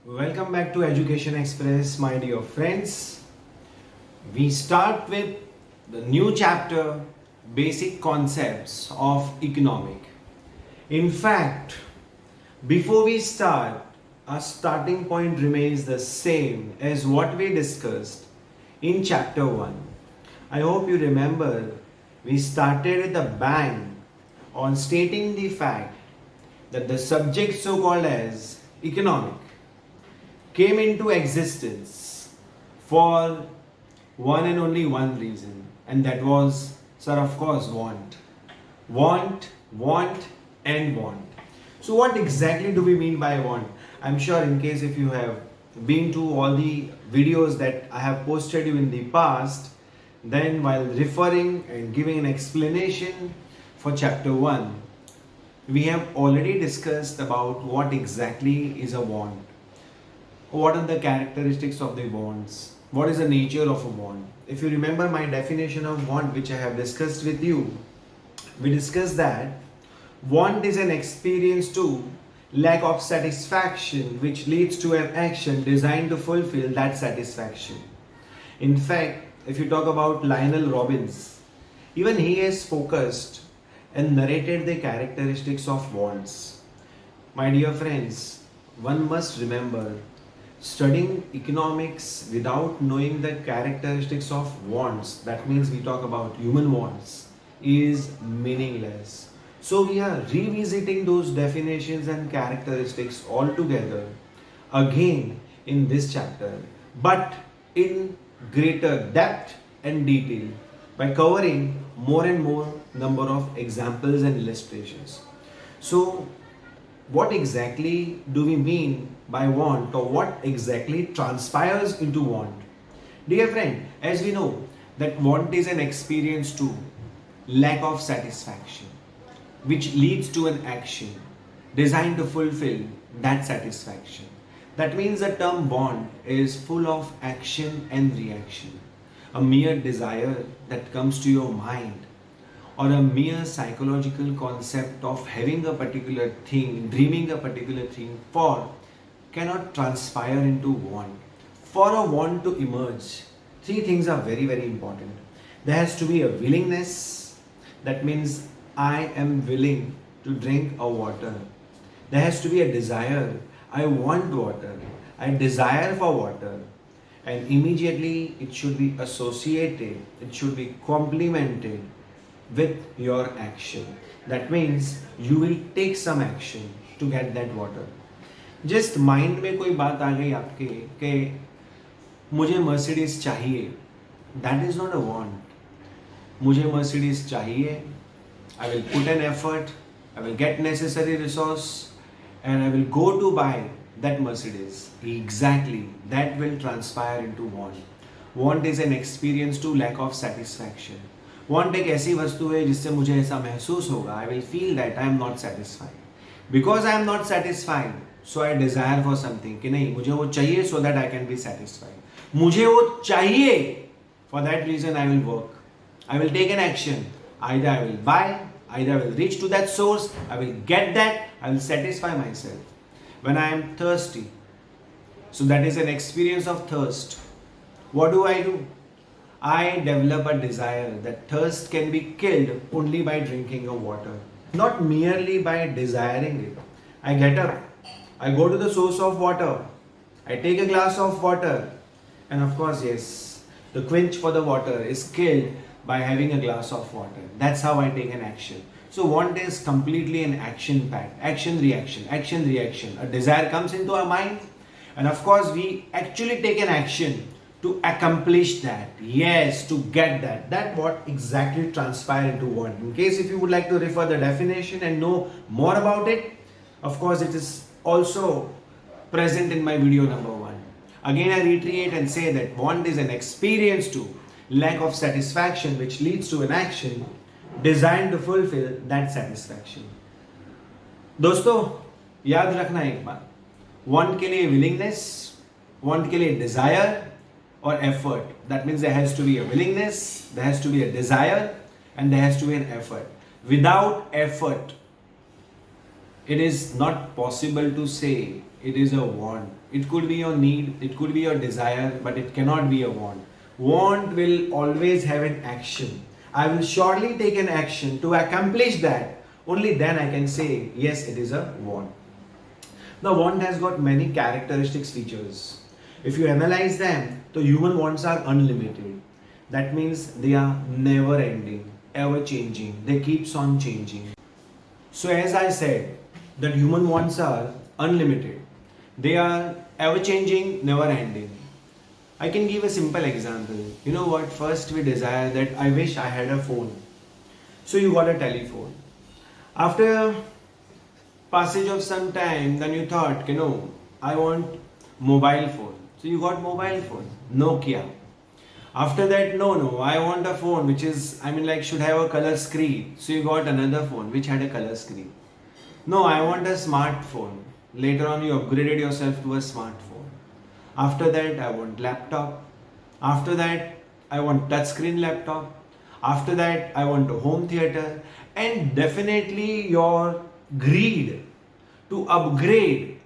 Welcome back to Education Express, my dear friends. We start with the new chapter, Basic Concepts of Economic. In fact, before we start, our starting point remains the same as what we discussed in chapter 1. I hope you remember we started with a bang on stating the fact that the subject so called as economic came into existence for one and only one reason, and that was, sir, of course, want. Want, and want. So, what exactly do we mean by want? I'm sure, in case if you have been to all the videos that I have posted you in the past, then while referring and giving an explanation for chapter 1, we have already discussed about what exactly is a want. What are the characteristics of the wants? What is the nature of a want? If you remember my definition of want, which I have discussed with you, we discussed that want is an experience to lack of satisfaction which leads to an action designed to fulfill that satisfaction. In fact, if you talk about Lionel Robbins, even he has focused and narrated the characteristics of wants. My dear friends, one must remember studying economics without knowing the characteristics of wants, that means we talk about human wants, is meaningless. So we are revisiting those definitions and characteristics altogether again in this chapter, but in greater depth and detail by covering more and more number of examples and illustrations. So what exactly do we mean by want, or what exactly transpires into want? Dear friend, as we know that want is an experience to lack of satisfaction which leads to an action designed to fulfill that satisfaction. That means the term want is full of action and reaction. A mere desire that comes to your mind, or a mere psychological concept of having a particular thing, dreaming a particular thing for, cannot transpire into want. For a want to emerge, three things are very, very important. There has to be a willingness, that means I am willing to drink a water. There has to be a desire, I want water, I desire for water. And immediately it should be associated, it should be complemented with your action. That means you will take some action to get that water. Just mind में कोई बात आ गई आपके कि मुझे Mercedes चाहिए, that is not a want. मुझे Mercedes चाहिए, I will put an effort, I will get necessary resource and I will go to buy that Mercedes. Exactly, that will transpire into want. Want is an experience to lack of satisfaction. Want एक ऐसी वस्तु है जिससे मुझे ऐसा महसूस होगा, I will feel that I am not satisfied. Because I am not satisfied, so I desire for something कि नहीं मुझे वो चाहिए so that I can be satisfied. मुझे वो चाहिए, for that reason I will work. I will take an action. Either I will buy, either I will reach to that source, I will get that, I will satisfy myself. When I am thirsty, so that is an experience of thirst. What do? I develop a desire that thirst can be killed only by drinking a water, not merely by desiring it. I get up, I go to the source of water, I take a glass of water, and of course, yes, the quench for the water is killed by having a glass of water. That's how I take an action. So want is completely an action pact. Action, reaction. A desire comes into our mind, and of course we actually take an action to accomplish that. Yes, to get that. That what exactly transpire into want. In case if you would like to refer the definition and know more about it, of course it is also present in my video number 1. Again I reiterate and say that want is an experience to lack of satisfaction which leads to an action designed to fulfill that satisfaction. दोस्तों याद रखना एक बात, want के लिए willingness, want के लिए desire or effort. That means there has to be a willingness, there has to be a desire, and there has to be an effort. Without effort, it is not possible to say it is a want. It could be your need, it could be your desire, but it cannot be a want. Want will always have an action. I will surely take an action to accomplish that. Only then I can say, yes, it is a want. The want has got many characteristics features. If you analyze them, the human wants are unlimited. That means they are never ending, ever changing. They keeps on changing. So as I said, that human wants are unlimited. They are ever changing, never ending. I can give a simple example. You know what? First we desire that I wish I had a phone. So you got a telephone. After passage of some time, then you thought, I want mobile phone. So you got mobile phone, Nokia. After that, no, I want a phone which is, should have a color screen. So you got another phone which had a color screen. No, I want a smartphone. Later on, you upgraded yourself to a smartphone. After that, I want laptop. After that, I want touchscreen laptop. After that, I want a home theater. And definitely your greed to upgrade,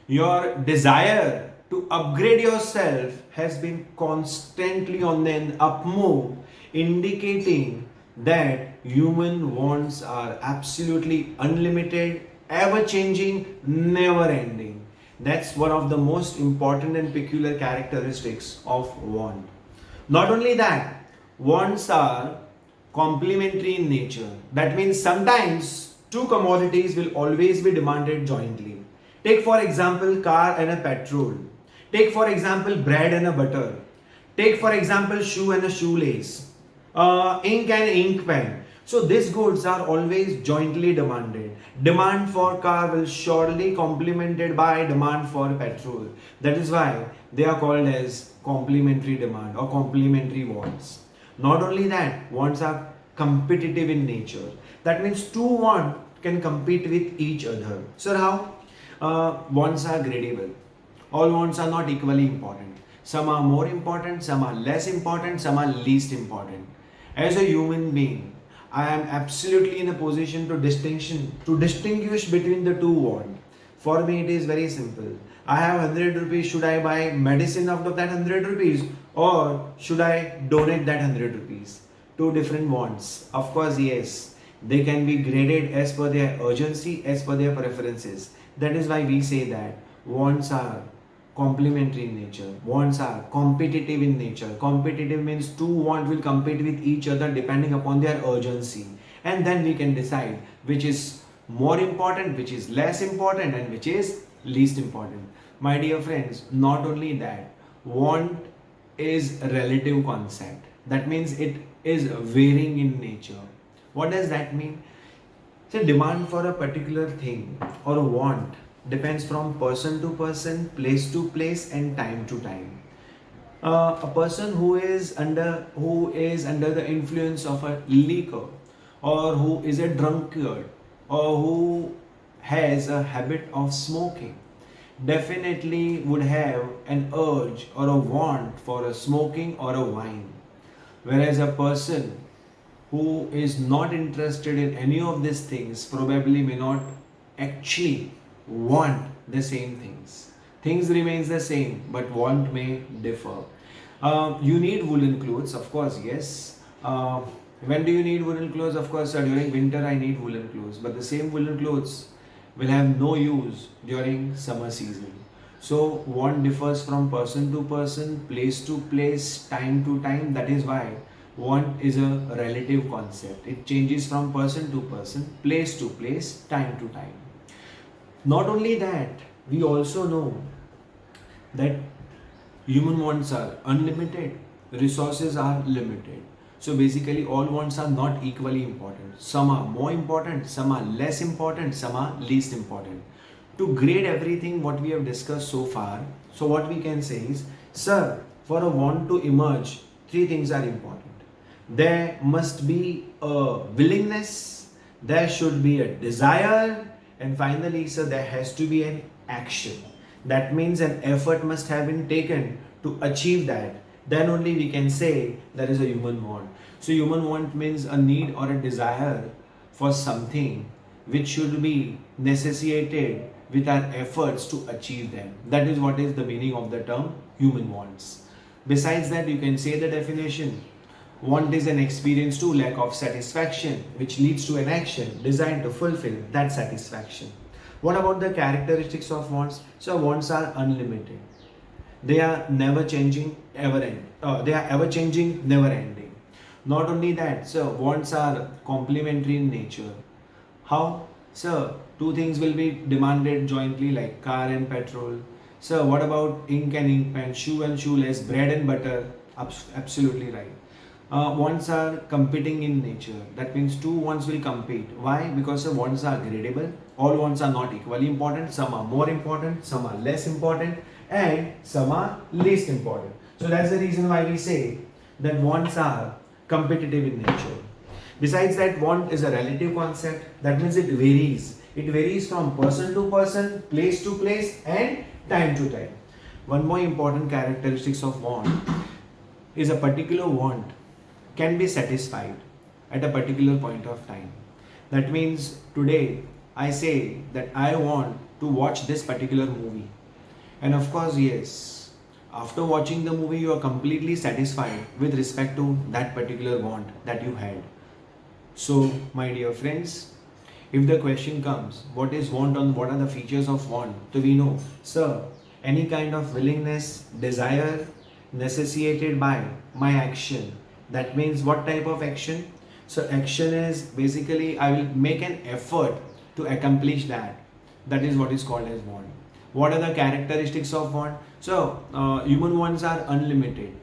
your desire to upgrade yourself has been constantly on an up move, indicating that human wants are absolutely unlimited, ever changing, never ending. That's one of the most important and peculiar characteristics of want. Not only that, wants are complementary in nature. That means sometimes two commodities will always be demanded jointly. Take for example car and a petrol. Take for example bread and a butter. Take for example shoe and a shoelace. Ink and ink pen. So these goods are always jointly demanded. Demand for car will surely complemented by demand for petrol. That is why they are called as complementary demand or complementary wants. Not only that, wants are competitive in nature. That means two wants can compete with each other. So how? Wants are gradable. All wants are not equally important. Some are more important, some are less important, some are least important. As a human being, I am absolutely in a position to distinguish between the two wants. For me, it is very simple. I have 100 rupees. Should I buy medicine out of that 100 rupees, or should I donate that 100 rupees? Two different wants. Of course, yes, they can be graded as per their urgency, as per their preferences. That is why we say that wants are complementary in nature. Wants are competitive in nature. Competitive means two wants will compete with each other depending upon their urgency. And then we can decide which is more important, which is less important, and which is least important. My dear friends, not only that, want is a relative concept. That means it is varying in nature. What does that mean? So demand for a particular thing or a want depends from person to person, place to place, and time to time. A person who is under the influence of a liquor, or who is a drunkard, or who has a habit of smoking, definitely would have an urge or a want for a smoking or a wine. Whereas a person who is not interested in any of these things probably may not actually want the same things. Things remains the same, but want may differ. You need woolen clothes, of course, yes. When do you need woolen clothes? Of course, during winter I need woolen clothes, but the same woolen clothes will have no use during summer season. So want differs from person to person, place to place, time to time. That is why want is a relative concept. It changes from person to person, place to place, time to time. Not only that, we also know that human wants are unlimited, resources are limited. So basically, all wants are not equally important. Some are more important, some are less important, some are least important. To grade everything what we have discussed so far, so what we can say is, sir, for a want to emerge, three things are important. There must be a willingness, there should be a desire, and finally, sir, there has to be an action. That means an effort must have been taken to achieve that. Then only we can say there is a human want. So human want means a need or a desire for something which should be necessitated with our efforts to achieve them. That is what is the meaning of the term human wants. Besides that, you can say the definition. Want is an experience to lack of satisfaction, which leads to an action designed to fulfill that satisfaction. What about the characteristics of wants? So wants are unlimited. They are never changing, ever end. They are ever changing, never ending. Not only that, so wants are complementary in nature. How? Sir, two things will be demanded jointly like car and petrol. Sir, what about ink and ink pen, shoe and shoelace, bread and butter? Absolutely right. Wants are competing in nature. That means two wants will compete. Why? Because the wants are gradable. All wants are not equally important. Some are more important, some are less important, and some are least important. So that's the reason why we say that wants are competitive in nature. Besides that, want is a relative concept. That means it varies. It varies from person to person, place to place, and time to time. One more important characteristics of want is a particular want can be satisfied at a particular point of time. That means today I say that I want to watch this particular movie. And of course, yes, after watching the movie, you are completely satisfied with respect to that particular want that you had. So, my dear friends, if the question comes, what is want and what are the features of want? So we know, sir, any kind of willingness, desire necessitated by my action. That means what type of action? So action is basically I will make an effort to accomplish that. That is what is called as want. What are the characteristics of want? So human wants are unlimited.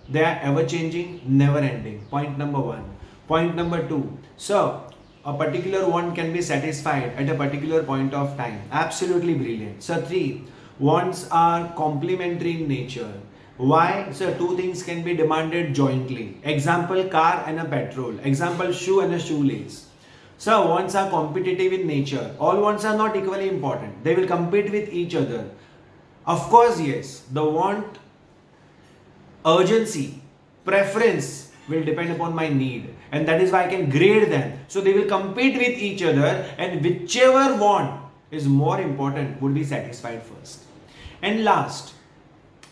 They are ever changing, never ending. Point number one. Point number two. So a particular want can be satisfied at a particular point of time. Absolutely brilliant. So three. Wants are complementary in nature. Why? So two things can be demanded jointly. Example, car and a petrol. Example, shoe and a shoelace. So wants are competitive in nature. All wants are not equally important. They will compete with each other. Of course, yes, the want, urgency, preference will depend upon my need. And that is why I can grade them. So they will compete with each other and whichever want is more important would be satisfied first. And last,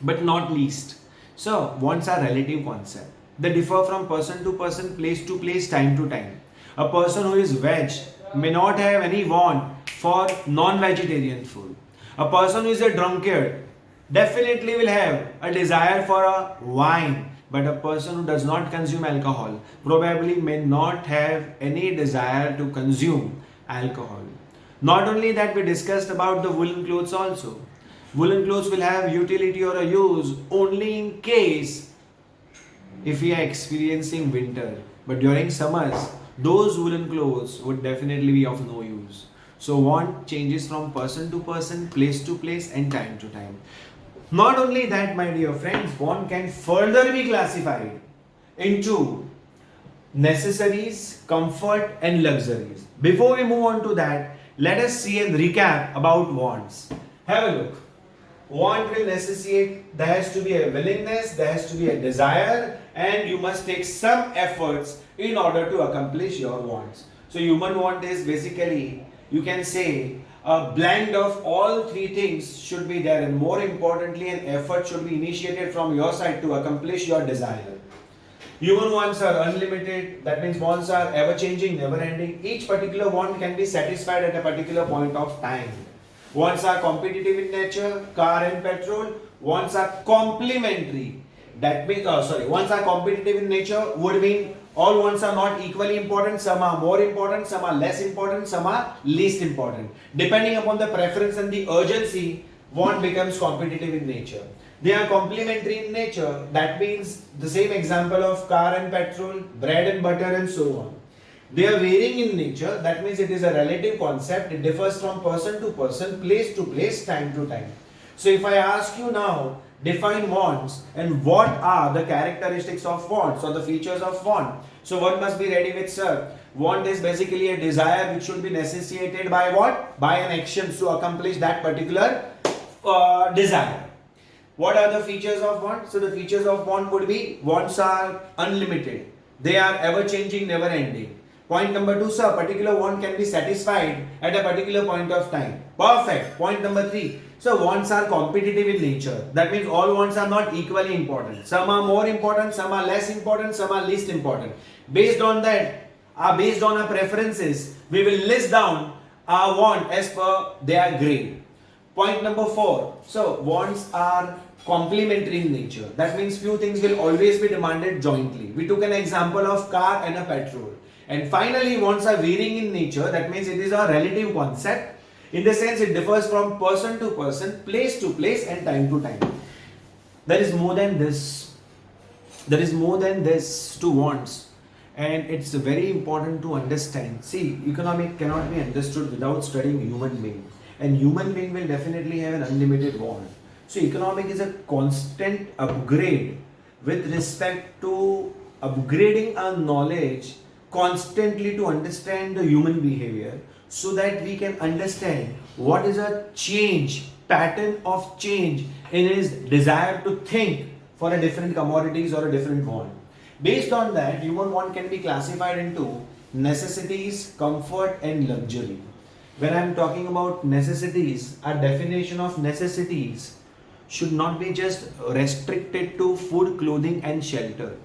but not least. So, wants are relative concept. They differ from person to person, place to place, time to time. A person who is veg may not have any want for non-vegetarian food. A person who is a drunkard definitely will have a desire for a wine. But a person who does not consume alcohol probably may not have any desire to consume alcohol. Not only that, we discussed about the woolen clothes also. Woolen clothes will have utility or a use only in case if we are experiencing winter. But during summers, those woolen clothes would definitely be of no use. So want changes from person to person, place to place, and time to time. Not only that, my dear friends, want can further be classified into necessaries, comfort, and luxuries. Before we move on to that, let us see and recap about wants. Have a look. Want will necessitate, there has to be a willingness, there has to be a desire, and you must take some efforts in order to accomplish your wants. So human want is basically, you can say, a blend of all three things should be there, and more importantly, an effort should be initiated from your side to accomplish your desire. Human wants are unlimited, that means wants are ever changing, never ending. Each particular want can be satisfied at a particular point of time. Wants are competitive in nature, car and petrol. Wants are complementary. That means, wants are competitive in nature would mean all wants are not equally important. Some are more important, some are less important, some are least important. Depending upon the preference and the urgency, want becomes competitive in nature. They are complementary in nature. That means the same example of car and petrol, bread and butter, and so on. They are varying in nature. That means it is a relative concept. It differs from person to person, place to place, time to time. So if I ask you now, define wants and what are the characteristics of wants or the features of want. So one must be ready with, sir. Want is basically a desire which should be necessitated by what? By an action to accomplish that particular desire. What are the features of want? So the features of want would be, wants are unlimited. They are ever changing, never ending. Point number 2, sir, a particular want can be satisfied at a particular point of time. Perfect. Point number 3, so wants are competitive in nature. That means all wants are not equally important. Some are more important, some are less important, some are least important. Based on that, based on our preferences, we will list down our want as per their grade. Point number 4, so wants are complementary in nature. That means few things will always be demanded jointly. We took an example of car and a petrol. And finally, wants are varying in nature. That means it is a relative concept. In the sense, it differs from person to person, place to place, and time to time. There is more than this. There is more than this to wants. And it's very important to understand. See, economic cannot be understood without studying human being. And human being will definitely have an unlimited want. So economic is a constant upgrade with respect to upgrading our knowledge constantly to understand the human behavior, so that we can understand what is a change, pattern of change in his desire to think for a different commodities or a different want. Based on that, human want can be classified into necessities, comfort and luxury. When I am talking about necessities, our definition of necessities should not be just restricted to food, clothing and shelter.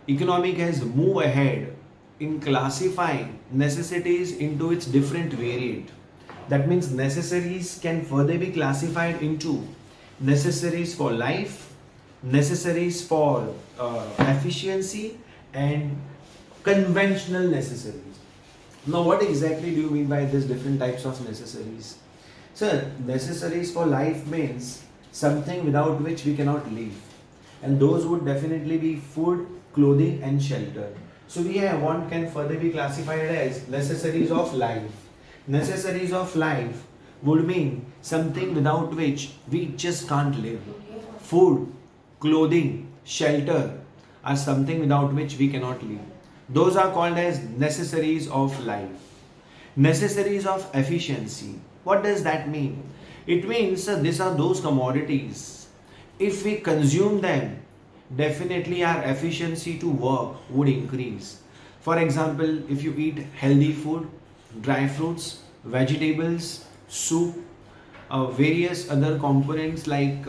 Economic has moved ahead in classifying necessities into its different variant. That means necessaries can further be classified into necessaries for life, necessaries for efficiency and conventional necessaries. Now what exactly do you mean by these different types of necessaries? Sir, necessaries for life means something without which we cannot live, and those would definitely be food, clothing and shelter. So we have one can further be classified as necessaries of life. Necessaries of life would mean something without which we just can't live. Food, clothing, shelter are something without which we cannot live. Those are called as necessaries of life. Necessaries of efficiency. What does that mean? It means these are those commodities. If we consume them, definitely our efficiency to work would increase. For example, if you eat healthy food, dry fruits, vegetables, soup, various other components like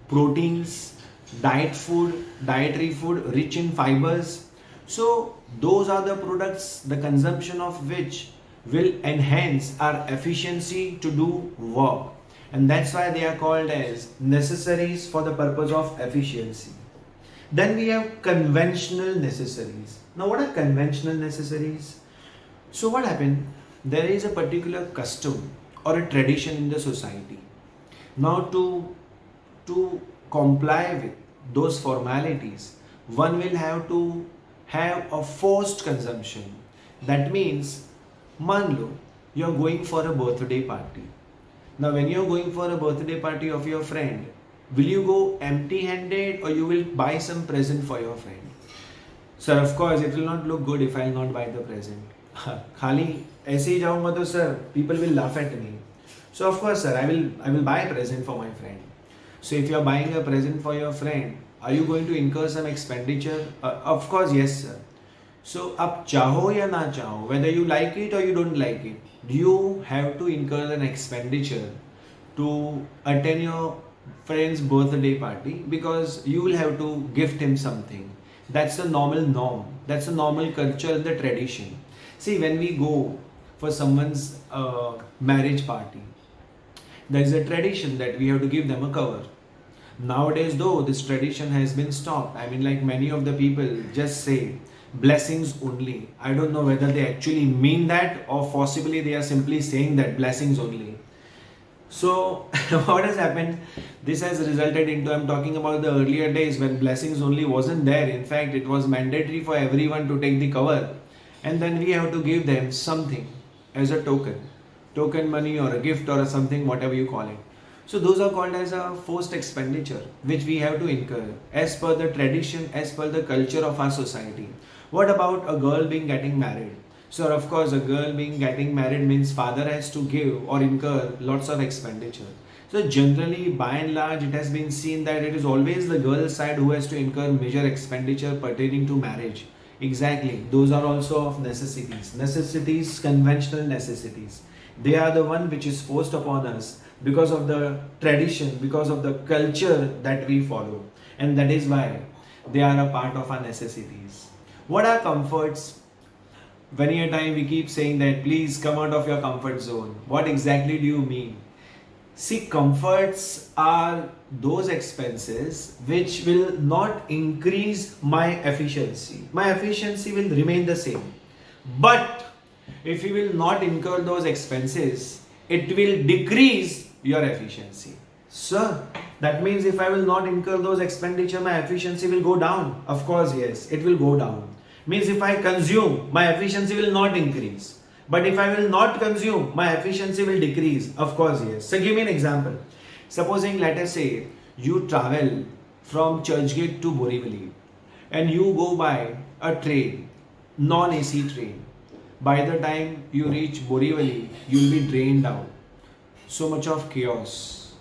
proteins, dietary food rich in fibers. So those are the products, the consumption of which will enhance our efficiency to do work. And that's why they are called as necessaries for the purpose of efficiency. Then we have conventional necessaries. Now what are conventional necessaries? So what happened? There is a particular custom or a tradition in the society. Now to comply with those formalities, one will have to have a forced consumption. That means, मान लो, you're going for a birthday party. Now when you're going for a birthday party of your friend, will you go empty handed or you will buy some present for your friend? Sir, of course it will not look good if I will not buy the present. खाली ऐसे ही जाऊंगा तो sir, people will laugh at me. So of course sir, I will buy a present for my friend. So if you are buying a present for your friend, are you going to incur some expenditure? Of course yes sir. So आप चाहो या ना चाहो, whether you like it or you don't like it, you have to incur an expenditure to attend your friend's birthday party, because you will have to gift him something. That's the normal norm. That's the normal culture and the tradition. See, when we go for someone's marriage party, there is a tradition that we have to give them a cover. Nowadays though, this tradition has been stopped. I mean, like many of the people just say blessings only. I don't know whether they actually mean that or possibly they are simply saying that blessings only. So what has happened? This has resulted into, I'm talking about the earlier days when blessings only wasn't there. In fact, it was mandatory for everyone to take the cover, and then we have to give them something as a token money or a gift or a something, whatever you call it. So those are called as a forced expenditure which we have to incur as per the tradition, as per the culture of our society. What about a girl getting married? So of course, a girl getting married means father has to give or incur lots of expenditure. So generally, by and large, it has been seen that it is always the girl side who has to incur major expenditure pertaining to marriage. Exactly. Those are also of necessities. Necessities, conventional necessities. They are the one which is forced upon us because of the tradition, because of the culture that we follow. And that is why they are a part of our necessities. What are comforts? Many a time we keep saying that please come out of your comfort zone. What exactly do you mean? See, comforts are those expenses which will not increase my efficiency. My efficiency will remain the same. But if you will not incur those expenses, it will decrease your efficiency. Sir, that means if I will not incur those expenditure, my efficiency will go down. Of course, yes, it will go down. Means if I consume, my efficiency will not increase. But if I will not consume, my efficiency will decrease. Of course, yes. So give me an example. Supposing, let us say, you travel from Churchgate to Borivali and you go by a train, non-AC train. By the time you reach Borivali, you will be drained out. So much of chaos.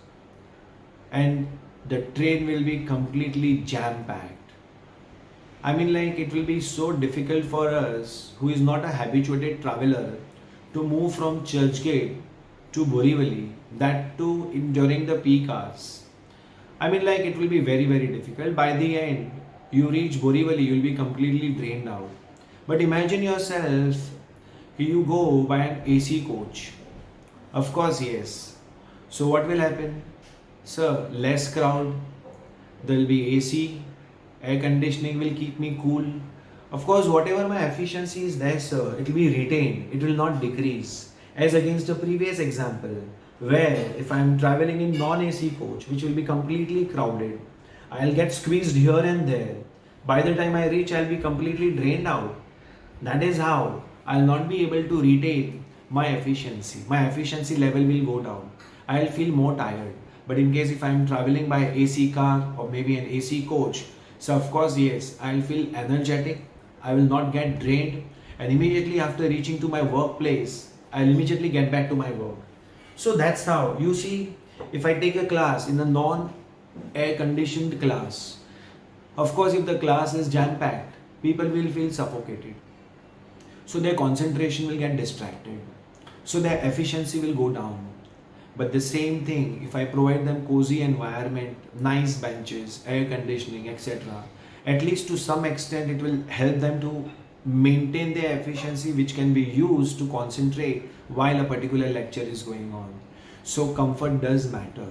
And the train will be completely jam-packed. I mean, like, it will be so difficult for us who is not a habituated traveler to move from Churchgate to Borivali, that too during the peak hours. I mean, like, it will be very, very difficult. By the end, you reach Borivali, you will be completely drained out. But imagine yourself, you go by an AC coach. Of course, yes. So what will happen? Sir, less crowd, there will be AC, air conditioning will keep me cool. Of course, whatever my efficiency is there, sir, it will be retained, it will not decrease. As against the previous example, where if I am traveling in non-AC coach, which will be completely crowded, I'll get squeezed here and there. By the time I reach, I'll be completely drained out. That is how I'll not be able to retain my efficiency. My efficiency level will go down. I'll feel more tired. But in case if I'm traveling by AC car or maybe an AC coach, so of course, yes, I'll feel energetic, I will not get drained, and immediately after reaching to my workplace, I'll immediately get back to my work. So that's how, you see, if I take a class in a non-air conditioned class, of course, if the class is jam-packed, people will feel suffocated. So their concentration will get distracted. So their efficiency will go down. But the same thing, if I provide them cozy environment, nice benches, air conditioning, etc., at least to some extent it will help them to maintain their efficiency, which can be used to concentrate while a particular lecture is going on. So comfort does matter.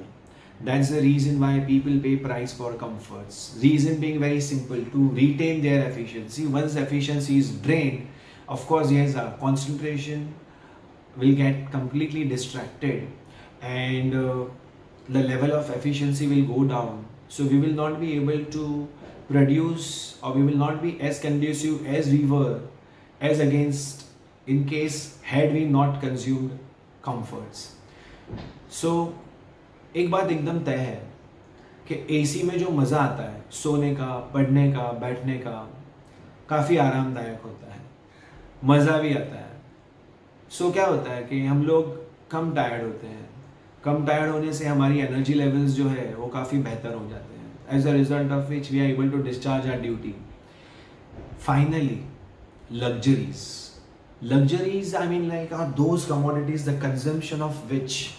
That's the reason why people pay price for comforts. Reason being very simple, to retain their efficiency. Once efficiency is drained, of course, yes, concentration will get completely distracted, and the level of efficiency will go down. So we will not be able to produce, or we will not be as conducive as we were, as against in case had we not consumed comforts. So एक बात एकदम तय है कि AC में जो मज़ा आता है सोने का, पढ़ने का, बैठने का, काफ़ी आरामदायक होता है, मज़ा भी आता है. सो क्या होता है कि हम लोग कम टायर्ड होते हैं. कम टायर्ड होने से हमारी एनर्जी लेवल्स जो है वो काफ़ी बेहतर हो जाते हैं. As a result of which we are able to discharge our duty. Finally, luxuries. Luxuries, I mean, like, are those commodities the consumption of which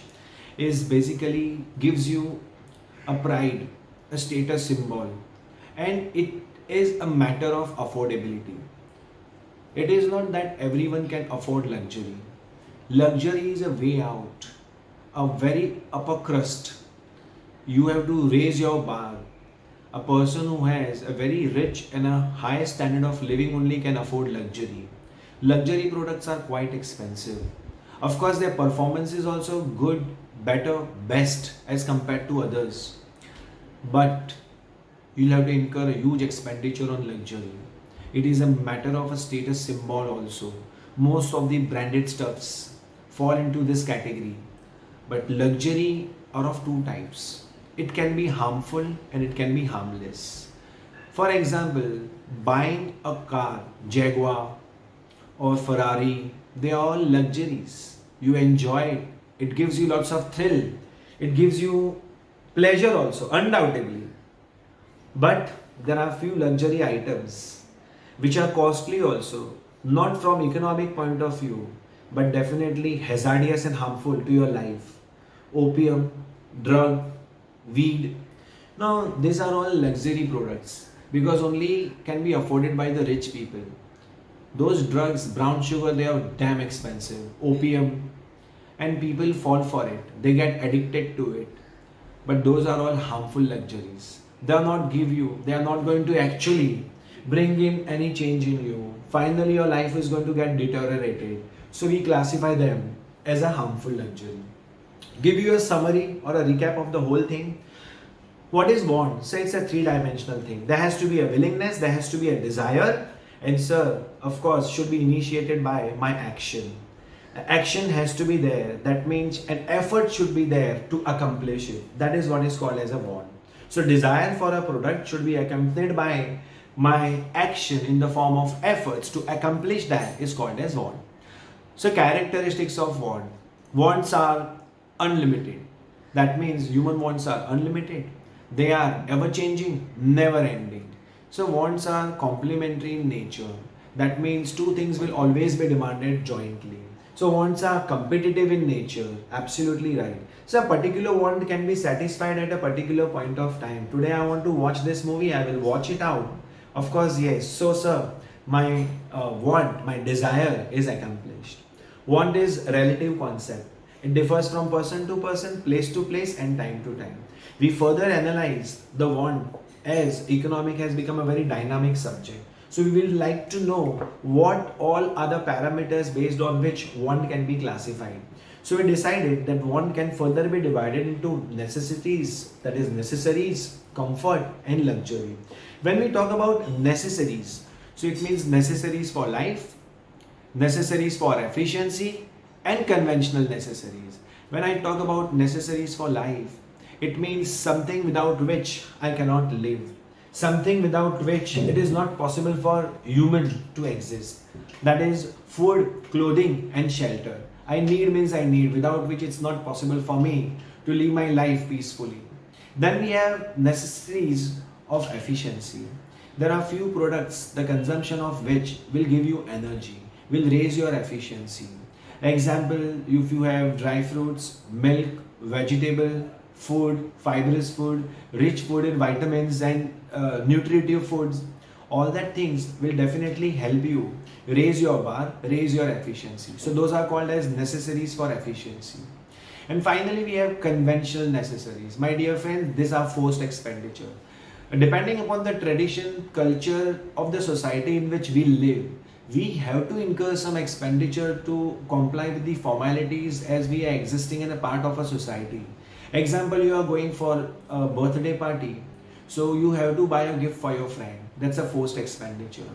is basically gives you a pride, a status symbol, and it is a matter of affordability. It is not that everyone can afford luxury. Luxury is a way out, a very upper crust. You have to raise your bar. A person who has a very rich and a high standard of living only can afford luxury. Luxury products are quite expensive. Of course, their performance is also good, better, best as compared to others. But you'll have to incur a huge expenditure on luxury. It is a matter of a status symbol also. Most of the branded stuffs fall into this category. But luxury are of two types. It can be harmful and it can be harmless. For example, buying a car, Jaguar or Ferrari, they are all luxuries. You enjoy it. It gives you lots of thrill. It gives you pleasure also, undoubtedly. But there are few luxury items which are costly also, not from economic point of view, but definitely hazardous and harmful to your life. Opium, drug, weed. Now these are all luxury products because only can be afforded by the rich people. Those drugs, brown sugar, they are damn expensive. Opium, and people fall for it. They get addicted to it. But those are all harmful luxuries. They are not give you. They are not going to actually bring in any change in you. Finally, your life is going to get deteriorated. So we classify them as a harmful luxury. Give you a summary or a recap of the whole thing. What is want? So it's a three-dimensional thing. There has to be a willingness, there has to be a desire, and sir, of course, should be initiated by my action. Action has to be there. That means an effort should be there to accomplish it. That is what is called as a want. So desire for a product should be accompanied by my action in the form of efforts to accomplish that is called as want. So characteristics of want. Wants are unlimited. That means human wants are unlimited. They are ever changing, never ending. So wants are complementary in nature. That means two things will always be demanded jointly. So wants are competitive in nature. Absolutely right. So a particular want can be satisfied at a particular point of time. Today I want to watch this movie, I will watch it out. Of course, yes. So sir, my want, my desire is accomplished. Want is relative concept. It differs from person to person, place to place, and time to time. We further analyze the want as economic has become a very dynamic subject. So we will like to know what all other parameters based on which want can be classified. So we decided that want can further be divided into necessities, that is necessaries, comfort and luxury. When we talk about necessaries, so it means necessaries for life, necessaries for efficiency and conventional necessaries. When I talk about necessaries for life, it means something without which I cannot live. Something without which it is not possible for human to exist. That is food, clothing and shelter. I need means I need, without which it's not possible for me to live my life peacefully. Then we have necessities of efficiency. There are few products the consumption of which will give you energy, will raise your efficiency. Example, if you have dry fruits, milk, vegetable, food, fibrous food, rich food in vitamins and nutritive foods, all that things will definitely help you raise your bar, raise your efficiency. So those are called as necessaries for efficiency. And finally, we have conventional necessaries. My dear friends, these are forced expenditure. Depending upon the tradition, culture of the society in which we live, we have to incur some expenditure to comply with the formalities as we are existing in a part of a society. Example, you are going for a birthday party, so you have to buy a gift for your friend. That's a forced expenditure.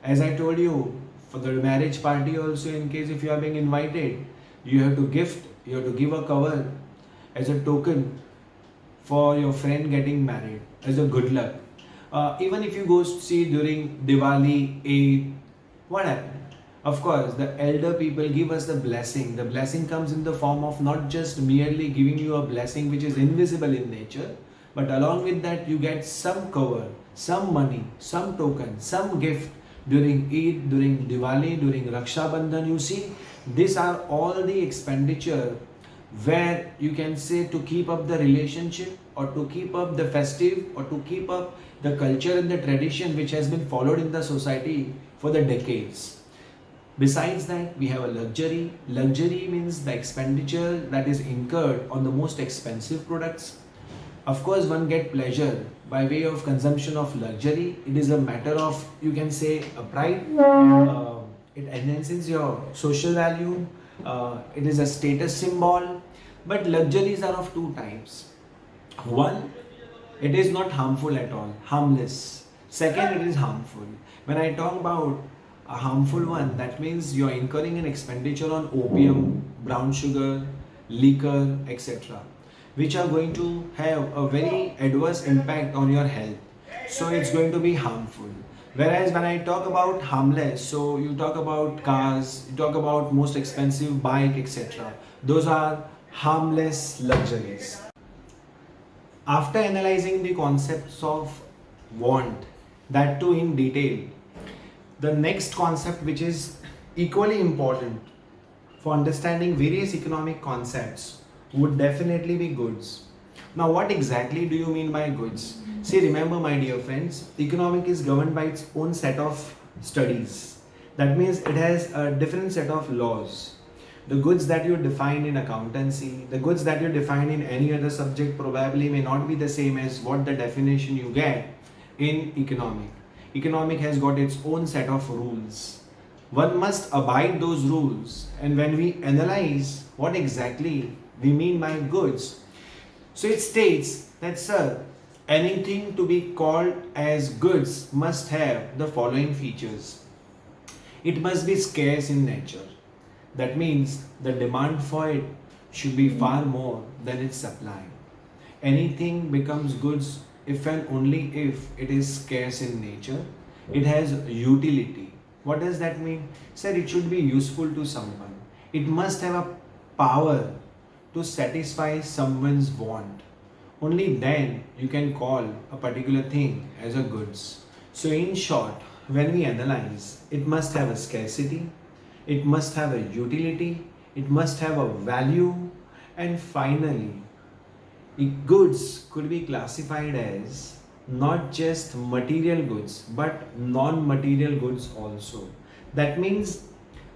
As I told you, for the marriage party also, in case if you are being invited, you have to gift, you have to give a cover as a token for your friend getting married, as a good luck. Even if you go see during Diwali, Eid, what happened? Of course, the elder people give us the blessing. The blessing comes in the form of not just merely giving you a blessing which is invisible in nature, but along with that you get some cover, some money, some token, some gift during Eid, during Diwali, during Raksha Bandhan. You see, these are all the expenditure where you can say to keep up the relationship or to keep up the festive or to keep up the culture and the tradition which has been followed in the society for the decades. Besides that, we have a luxury. Luxury means the expenditure that is incurred on the most expensive products. Of course, one get pleasure by way of consumption of luxury. It is a matter of, you can say, a pride. It enhances your social value. It is a status symbol. But luxuries are of two types. One, it is not harmful at all, harmless. Second, it is harmful. When I talk about a harmful one, that means you are incurring an expenditure on opium, brown sugar, liquor, etc., which are going to have a very adverse impact on your health. So it's going to be harmful. Whereas when I talk about harmless, so you talk about cars, you talk about most expensive bike, etc. Those are harmless luxuries. After analyzing the concepts of want, that too in detail. The next concept, which is equally important for understanding various economic concepts, would definitely be goods. Now, what exactly do you mean by goods? See, remember, my dear friends, economic is governed by its own set of studies. That means it has a different set of laws. The goods that you define in accountancy, the goods that you define in any other subject probably may not be the same as what the definition you get in economic. Economic has got its own set of rules. One must abide those rules, and when we analyze what exactly we mean by goods, so it states that, sir, anything to be called as goods must have the following features. It must be scarce in nature. That means the demand for it should be far more than its supply. Anything becomes goods if and only if it is scarce in nature. It has utility. What does that mean? Sir, it should be useful to someone. It must have a power to satisfy someone's want. Only then you can call a particular thing as a goods. So in short, when we analyze, it must have a scarcity, it must have a utility, it must have a value, and finally, goods could be classified as not just material goods but non-material goods also. That means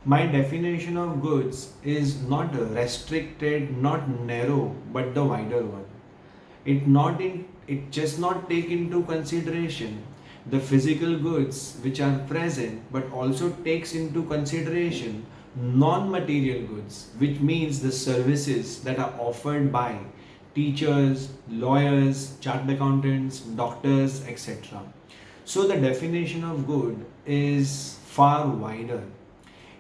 my definition of goods is not restricted, not narrow, but the wider one. It just not take into consideration the physical goods which are present, but also takes into consideration non-material goods, which means the services that are offered by teachers, lawyers, chartered accountants, doctors, etc. So the definition of good is far wider.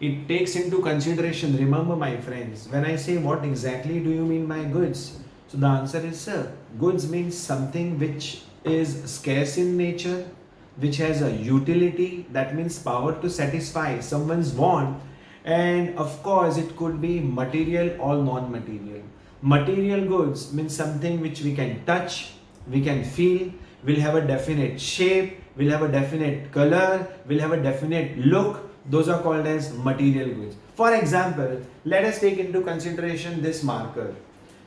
It takes into consideration, remember my friends, when I say what exactly do you mean by goods? So the answer is, sir, goods means something which is scarce in nature, which has a utility, that means power to satisfy someone's want, and of course it could be material or non-material. Material goods means something which we can touch, we can feel, will have a definite shape, will have a definite color, will have a definite look. Those are called as material goods. For example, let us take into consideration this marker.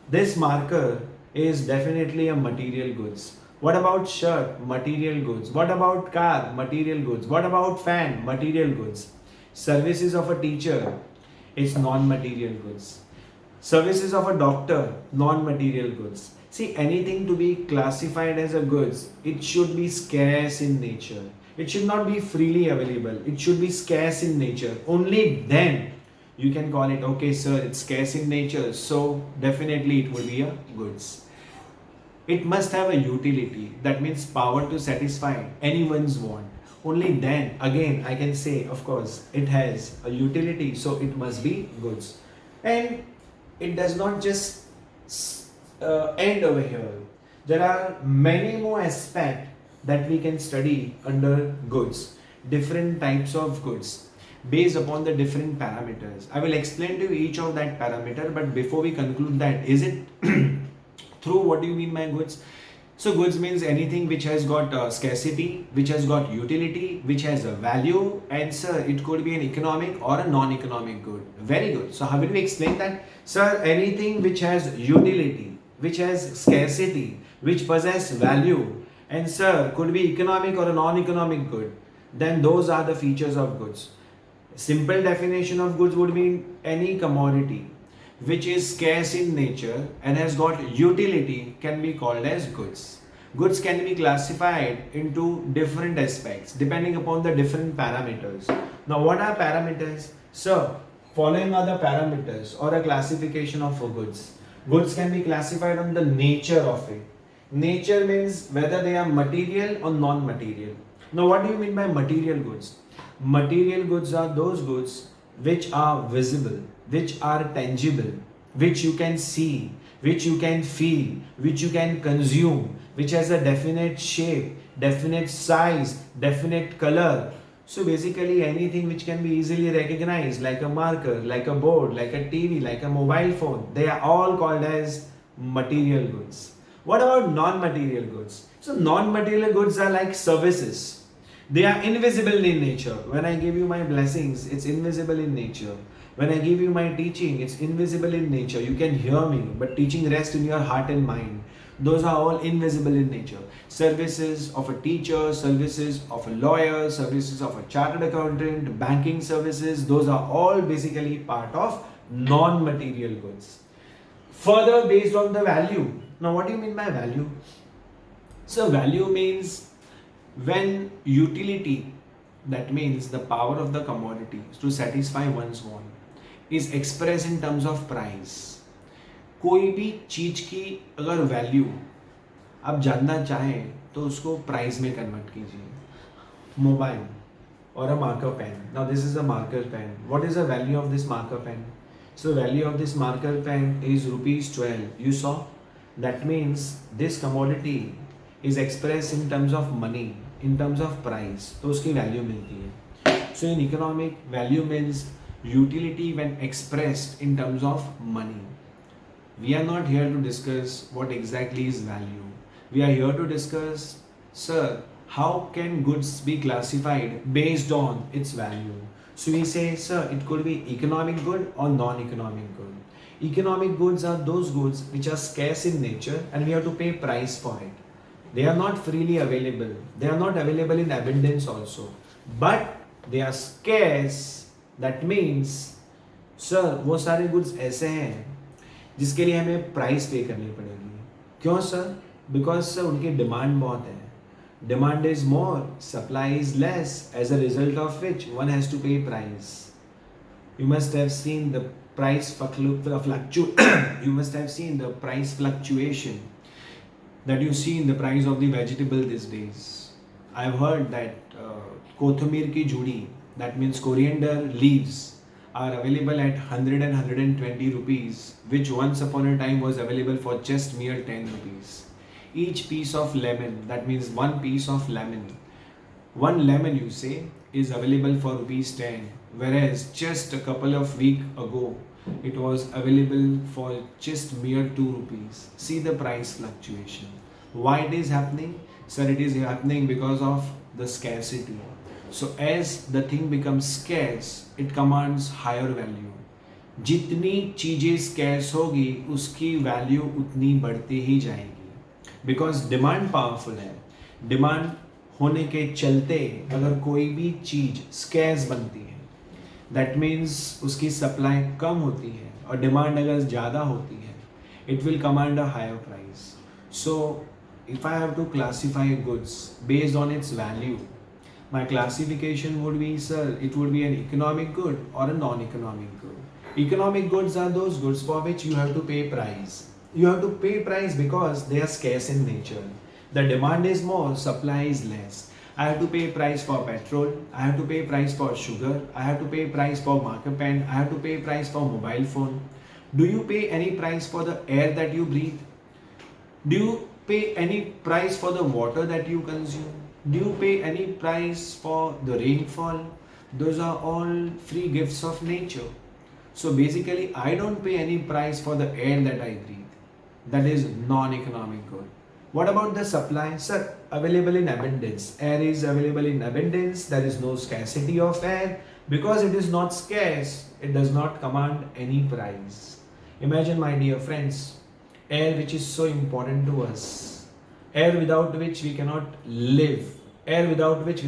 This marker is definitely a material goods. What about shirt? Material goods. What about car? Material goods. What about fan? Material goods. Services of a teacher is non-material goods. Services of a doctor, non-material goods. See, anything to be classified as a goods, it should be scarce in nature. It should not be freely available. It should be scarce in nature. Only then you can call it, okay sir, it's scarce in nature, so definitely it will be a goods. It must have a utility, that means power to satisfy anyone's want. Only then again I can say, of course, it has a utility, so it must be goods. And it does not just end over here. There are many more aspects that we can study under goods, different types of goods based upon the different parameters. I will explain to you each of that parameter, but before we conclude that, is it through what do you mean by goods? So goods means anything which has got scarcity, which has got utility, which has a value, and sir, it could be an economic or a non-economic good. Very good. So how will we explain that? Sir, anything which has utility, which has scarcity, which possess value, and sir, could be economic or a non-economic good, then those are the features of goods. Simple definition of goods would mean any commodity which is scarce in nature and has got utility can be called as goods. Goods can be classified into different aspects depending upon the different parameters. Now what are parameters? So following are the parameters or a classification of goods. Goods can be classified on the nature of it. Nature means whether they are material or non-material. Now what do you mean by material goods? Material goods are those goods which are visible, which are tangible, which you can see, which you can feel, which you can consume, which has a definite shape, definite size, definite color. So basically anything which can be easily recognized, like a marker, like a board, like a TV, like a mobile phone, they are all called as material goods. What about non-material goods? So non-material goods are like services. They are invisible in nature. When I give you my blessings, it's invisible in nature. When I give you my teaching, it's invisible in nature. You can hear me, but teaching rests in your heart and mind. Those are all invisible in nature. Services of a teacher, services of a lawyer, services of a chartered accountant, banking services, those are all basically part of non-material goods. Further, based on the value. Now, what do you mean by value? So, value means when utility, that means the power of the commodity to satisfy one's want, is expressed in terms of price. कोई भी चीज की अगर value आप जानना चाहें तो उसको प्राइस में कन्वर्ट कीजिए. Mobile or a marker pen. Now this is a marker pen. What is the value of this marker pen? So value of this marker pen is rupees 12. You saw? That means this commodity is expressed in terms of money, in terms of price. तो उसकी value मिलती है. So in economic, value means utility when expressed in terms of money. We are not here to discuss what exactly is value. We are here to discuss, sir, how can goods be classified based on its value? So we say, sir, it could be economic good or non-economic good. Economic goods are those goods which are scarce in nature and we have to pay price for it. They are not freely available. They are not available in abundance also. But they are scarce. That means, sir, वो सारे goods ऐसे हैं जिसके लिए हमें price पे करनी पड़ेगी. क्यों सर? बिकॉज सर उनकी डिमांड बहुत है. Demand is more, supply is less, as a result of which one has to pay price. You must have seen the price you must have seen the price fluctuation that you see in the price of the vegetable these days. I've heard that kothumir ki judi, that means coriander leaves, are available at 100 and 120 rupees, which once upon a time was available for just mere 10 rupees. Each piece of lemon, that means one piece of lemon, one lemon you say, is available for rupees 10, whereas just a couple of weeks ago it was available for just mere 2 rupees. See the price fluctuation. Why it is happening? Sir, it is happening because of the scarcity. So as the thing becomes scarce, it commands higher value. जितनी चीजें scarce होगी उसकी value उतनी बढ़ती ही जाएगी. Because demand powerful है. Demand होने के चलते अगर कोई भी चीज scarce बनती है, that means उसकी supply कम होती है और demand अगर ज़्यादा होती है, it will command a higher price. So if I have to classify goods based on its value, my classification would be, sir, it would be an economic good or a non-economic good. Economic goods are those goods for which you have to pay price. You have to pay price because they are scarce in nature. The demand is more, supply is less. I have to pay price for petrol, I have to pay price for sugar, I have to pay price for marker pen, I have to pay price for mobile phone. Do you pay any price for the air that you breathe? Do you pay any price for the water that you consume? Do you pay any price for the rainfall? Those are all free gifts of nature. So basically, I don't pay any price for the air that I breathe. That is non-economic good. What about the supply? Sir, available in abundance. Air is available in abundance. There is no scarcity of air. Because it is not scarce, it does not command any price. Imagine, my dear friends, air which is so important to us. Air without which we cannot live. Air without which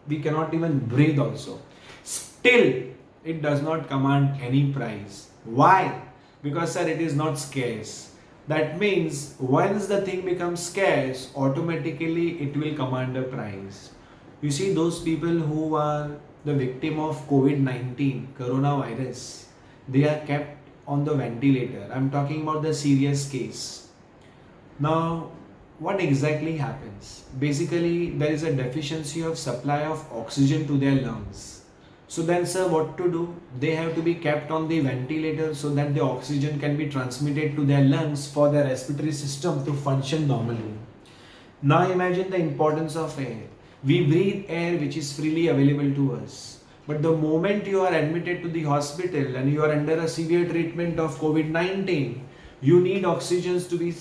we cannot even breathe also. Still, it does not command any price. Why? Because sir, it is not scarce. That means once the thing becomes scarce, automatically it will command a price. You see, those people who are the victim of COVID-19, coronavirus, they are kept on the ventilator. I'm talking about the serious case. Now, what exactly happens? Basically, there is a deficiency of supply of oxygen to their lungs. So then, sir, what to do? They have to be kept on the ventilator so that the oxygen can be transmitted to their lungs for their respiratory system to function normally. Now imagine the importance of air. We breathe air which is freely available to us. But the moment you are admitted to the hospital and you are under a severe treatment of COVID-19, you need oxygens to be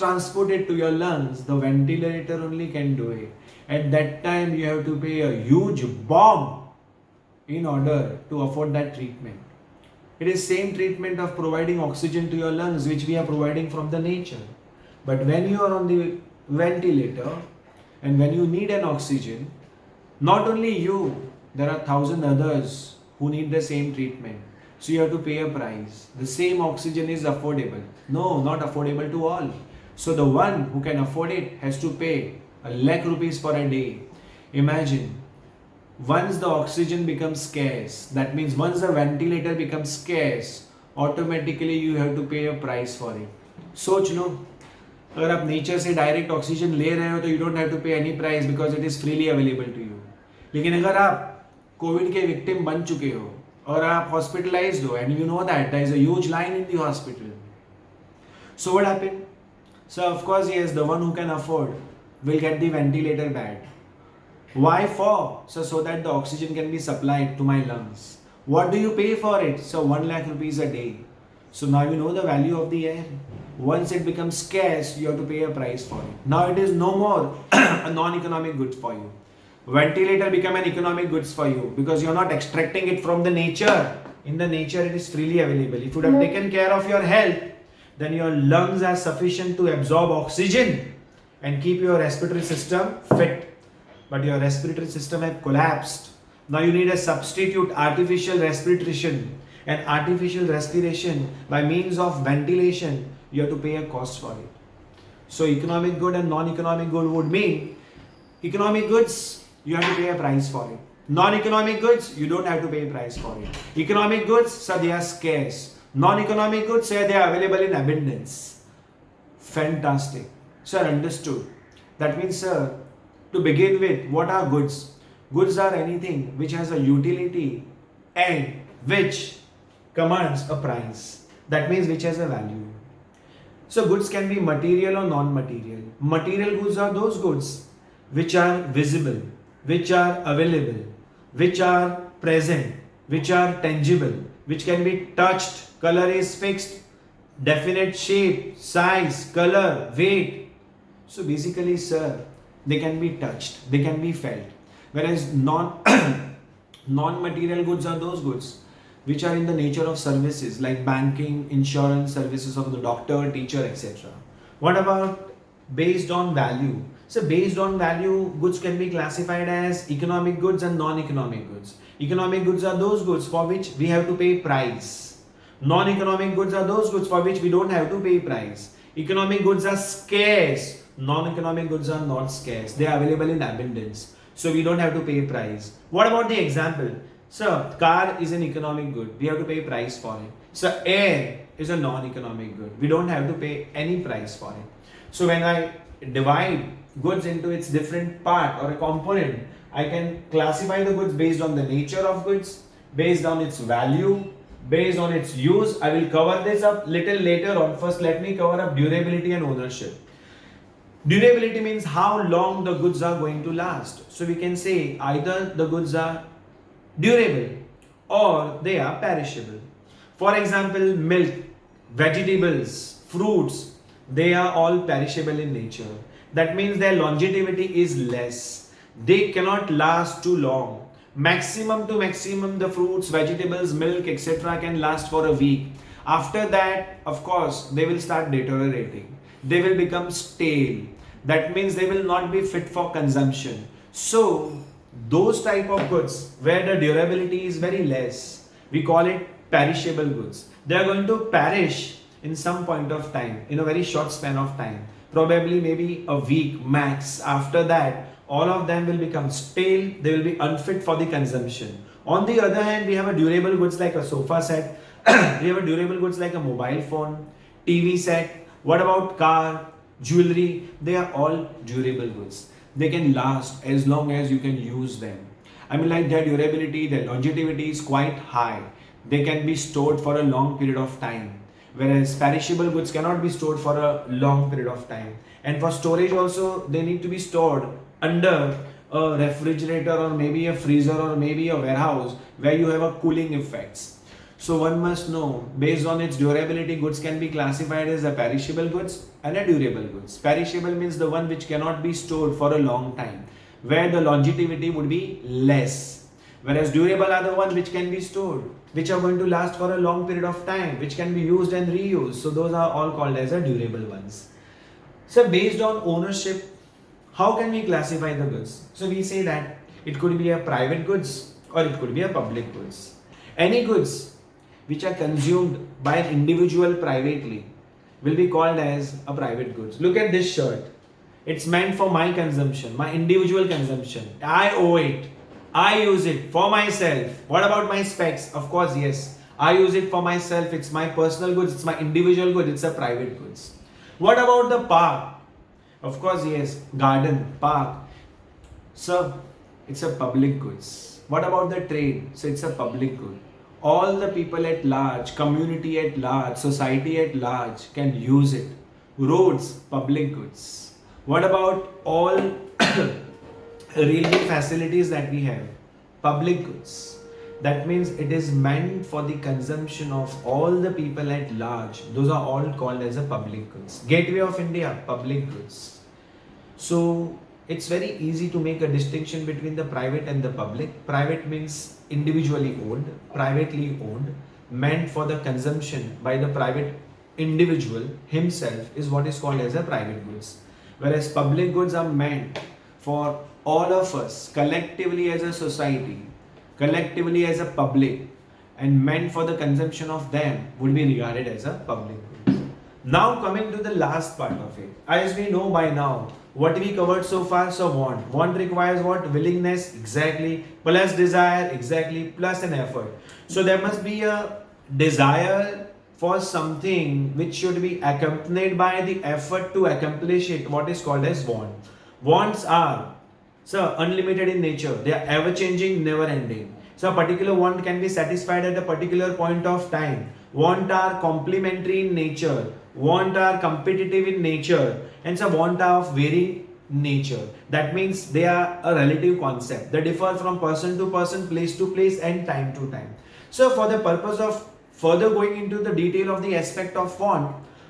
transport it to your lungs, the ventilator only can do it. At that time, you have to pay a huge bomb in order to afford that treatment. It is same treatment of providing oxygen to your lungs, which we are providing from the nature. But when you are on the ventilator and when you need an oxygen, not only you, there are 1,000 others who need the same treatment. So you have to pay a price. The same oxygen is affordable. No, not affordable to all. So the one who can afford it has to pay ₹1,00,000 for a day. Imagine, once the oxygen becomes scarce, that means once the ventilator becomes scarce, automatically you have to pay a price for it. सोच लो, अगर आप nature से direct oxygen ले रहे हो तो you don't have to pay any price because it is freely available to you. लेकिन अगर आप कोविड के विक्टिम बन चुके हो और आप हॉस्पिटलाइज्ड हो and you know that there is a huge line in the hospital, so what happened? So of course, yes, the one who can afford will get the ventilator bed. Why for? So that the oxygen can be supplied to my lungs. What do you pay for it? So ₹1,00,000 a day. So now you know the value of the air. Once it becomes scarce, you have to pay a price for it. Now it is no more a non-economic good for you. Ventilator become an economic goods for you because you're not extracting it from the nature. In the nature, it is freely available. If you would have taken care of your health, then your lungs are sufficient to absorb oxygen and keep your respiratory system fit. But your respiratory system has collapsed. Now you need a substitute artificial respiration. And artificial respiration by means of ventilation, you have to pay a cost for it. So economic good and non-economic good would mean economic goods, you have to pay a price for it. Non-economic goods, you don't have to pay a price for it. Economic goods, so they are scarce. Non-economic goods, say they are available in abundance. Fantastic. Sir, understood. That means, sir, to begin with, what are goods? Goods are anything which has a utility and which commands a price. That means which has a value. So goods can be material or non-material. Material goods are those goods which are visible, which are available, which are present, which are tangible, which can be touched. Color is fixed, definite shape, size, color, weight. So basically, sir, they can be touched, they can be felt. Whereas non-material goods are those goods which are in the nature of services like banking, insurance, services of the doctor, teacher, etc. What about based on value? So based on value, goods can be classified as economic goods and non-economic goods. Economic goods are those goods for which we have to pay price. Non-economic goods are those goods for which we don't have to pay price. Economic goods are scarce. Non-economic goods are not scarce. They are available in abundance. So we don't have to pay price. What about the example? So car is an economic good. We have to pay price for it. So air is a non-economic good. We don't have to pay any price for it. So when I divide goods into its different part or a component, I can classify the goods based on the nature of goods, based on its value, based on its use. I will cover this up little later on. First, let me cover up durability and ownership. Durability means how long the goods are going to last. So we can say either the goods are durable or they are perishable. For example, milk, vegetables, fruits, they are all perishable in nature. That means their longevity is less. They cannot last too long. Maximum to maximum, the fruits, vegetables, milk, etc. can last for a week. After that, of course, they will start deteriorating. They will become stale. That means they will not be fit for consumption. So, those type of goods where the durability is very less, we call it perishable goods. They are going to perish in some point of time, in a very short span of time. Probably maybe a week max. After that, all of them will become stale, they will be unfit for the consumption. On the other hand, we have a durable goods like a sofa set, we have a durable goods like a mobile phone, TV set. What about car, jewelry? They are all durable goods. They can last as long as you can use them. I mean, like their durability, their longevity is quite high. They can be stored for a long period of time. Whereas perishable goods cannot be stored for a long period of time. And for storage also, they need to be stored under a refrigerator or maybe a freezer or maybe a warehouse where you have a cooling effects. So one must know, based on its durability, goods can be classified as a perishable goods and a durable goods. Perishable means the one which cannot be stored for a long time, where the longevity would be less. Whereas durable are the ones which can be stored, which are going to last for a long period of time, which can be used and reused. So those are all called as a durable ones. So based on ownership, how can we classify the goods? So we say that it could be a private goods or it could be a public goods. Any goods which are consumed by an individual privately will be called as a private goods. Look at this shirt. It's meant for my consumption, my individual consumption. I owe it. I use it for myself. What about my specs? Of course, yes. I use it for myself. It's my personal goods. It's my individual goods. It's a private goods. What about the park? Of course, yes. Garden, park. So, it's a public goods. What about the trade? So, it's a public good. All the people at large, community at large, society at large can use it. Roads, public goods. What about all railway facilities that we have? Public goods. That means it is meant for the consumption of all the people at large. Those are all called as a public goods. Gateway of India, public goods. So it's very easy to make a distinction between the private and the public. Private means individually owned, privately owned, meant for the consumption by the private individual himself is what is called as a private goods. Whereas public goods are meant for all of us collectively as a society, collectively as a public, and meant for the consumption of them would be regarded as a public goods. Now coming to the last part of it. As we know by now, what we covered so far, so want. Want requires what? Willingness, exactly, plus desire, exactly, plus an effort. So there must be a desire for something which should be accompanied by the effort to accomplish it, what is called as want. Wants are unlimited in nature. They are ever changing, never ending. So a particular want can be satisfied at a particular point of time. Want are complementary in nature. Want are competitive in nature. And so want are of varying nature. That means they are a relative concept. They differ from person to person, place to place, and time to time. So for the purpose of further going into the detail of the aspect of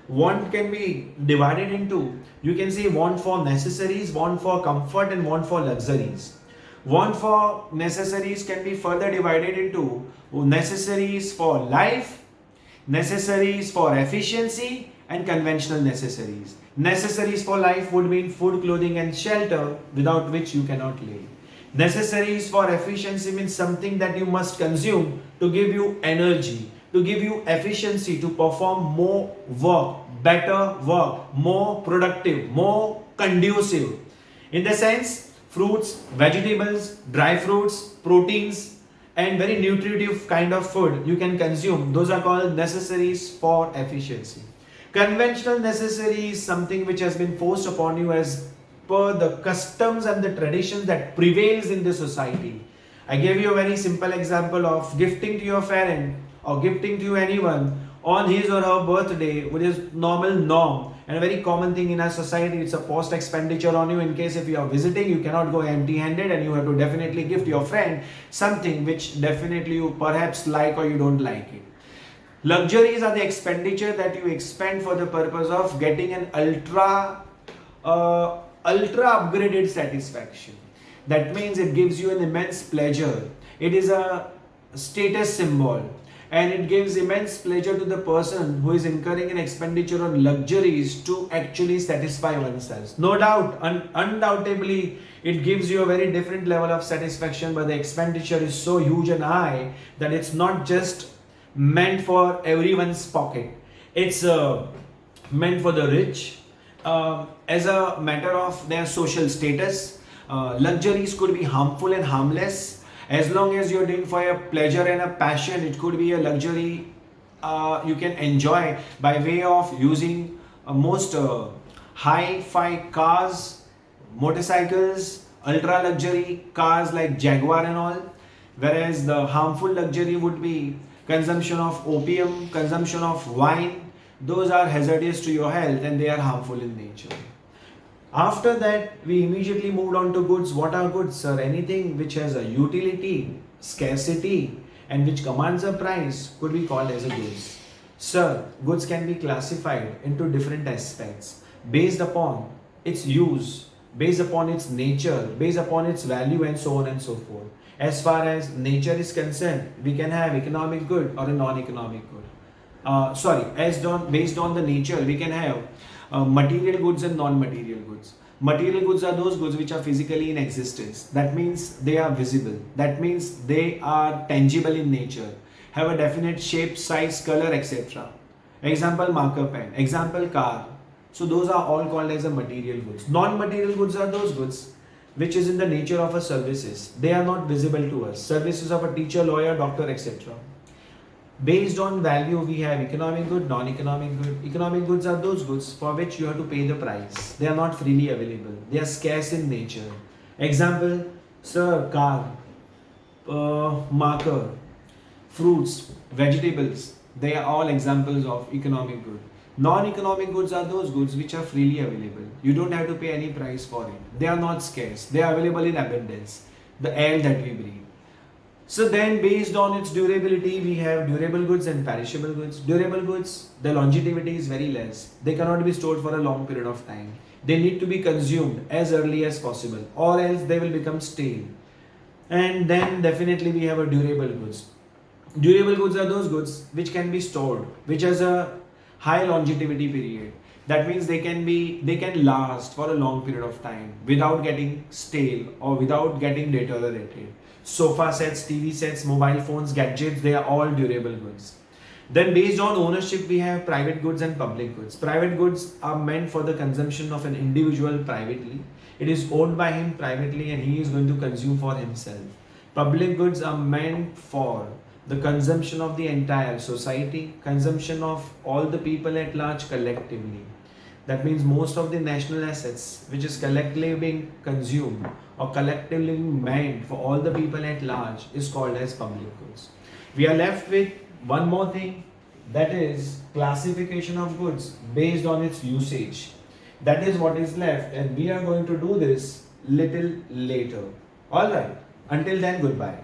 want can be divided into, you can say want for necessaries, want for comfort, and want for luxuries. Want for necessaries can be further divided into necessaries for life, necessaries for efficiency, and conventional necessaries. Necessaries for life would mean food, clothing, and shelter, without which you cannot live. Necessaries for efficiency means something that you must consume to give you energy, to give you efficiency, to perform more work, better work, more productive, more conducive. In the sense, fruits, vegetables, dry fruits, proteins, and very nutritive kind of food you can consume. Those are called necessaries for efficiency. Conventional necessary is something which has been forced upon you as per the customs and the traditions that prevails in the society. I gave you a very simple example of gifting to your parent or gifting to anyone on his or her birthday, which is normal norm and a very common thing in our society. It's a post expenditure on you. In case if you are visiting, you cannot go empty handed, and you have to definitely gift your friend something which definitely you perhaps like or you don't like it. Luxuries are the expenditure that you expend for the purpose of getting an ultra upgraded satisfaction. That means it gives you an immense pleasure. It is a status symbol, and it gives immense pleasure to the person who is incurring an expenditure on luxuries to actually satisfy oneself. No doubt, undoubtedly, it gives you a very different level of satisfaction, but the expenditure is so huge and high that it's not just meant for everyone's pocket. It's meant for the rich as a matter of their social status. Luxuries could be harmful and harmless. As long as you're doing for a pleasure and a passion, it could be a luxury you can enjoy by way of using most high-fi cars, motorcycles, ultra luxury cars like Jaguar and all. Whereas the harmful luxury would be consumption of opium, consumption of wine. Those are hazardous to your health and they are harmful in nature. After that, we immediately moved on to goods. What are goods, sir? Anything which has a utility, scarcity, and which commands a price could be called as a goods. Sir, goods can be classified into different aspects based upon its use, based upon its nature, based upon its value, and so on and so forth. As far as nature is concerned, we can have economic good or a non-economic good. Based on the nature, we can have material goods and non-material goods. Material goods are those goods which are physically in existence. That means they are visible. That means they are tangible in nature, have a definite shape, size, color, etc. Example, marker pen. Example, car. So those are all called as a material goods. Non-material goods are those goods which is in the nature of a services. They are not visible to us. Services of a teacher, lawyer, doctor, etc. Based on value, we have economic good, non-economic good. Economic goods are those goods for which you have to pay the price. They are not freely available. They are scarce in nature. Example, sir, car, marker, fruits, vegetables. They are all examples of economic good. Non-economic goods are those goods which are freely available. You don't have to pay any price for it. They are not scarce. They are available in abundance. The air that we breathe. So then based on its durability, we have durable goods and perishable goods. Durable goods, the longevity is very less. They cannot be stored for a long period of time. They need to be consumed as early as possible, or else they will become stale. And then definitely we have a durable goods. Durable goods are those goods which can be stored, which has a high longevity period. That means they can last for a long period of time without getting stale or without getting deteriorated. Sofa sets, TV sets, mobile phones, gadgets, they are all durable goods. Then based on ownership, we have private goods and public goods. Private goods are meant for the consumption of an individual privately. It is owned by him privately and he is going to consume for himself. Public goods are meant for the consumption of the entire society, consumption of all the people at large collectively. That means most of the national assets which is collectively being consumed or collectively meant for all the people at large is called as public goods. We are left with one more thing, that is classification of goods based on its usage. That is what is left and we are going to do this little later. Alright, until then, goodbye.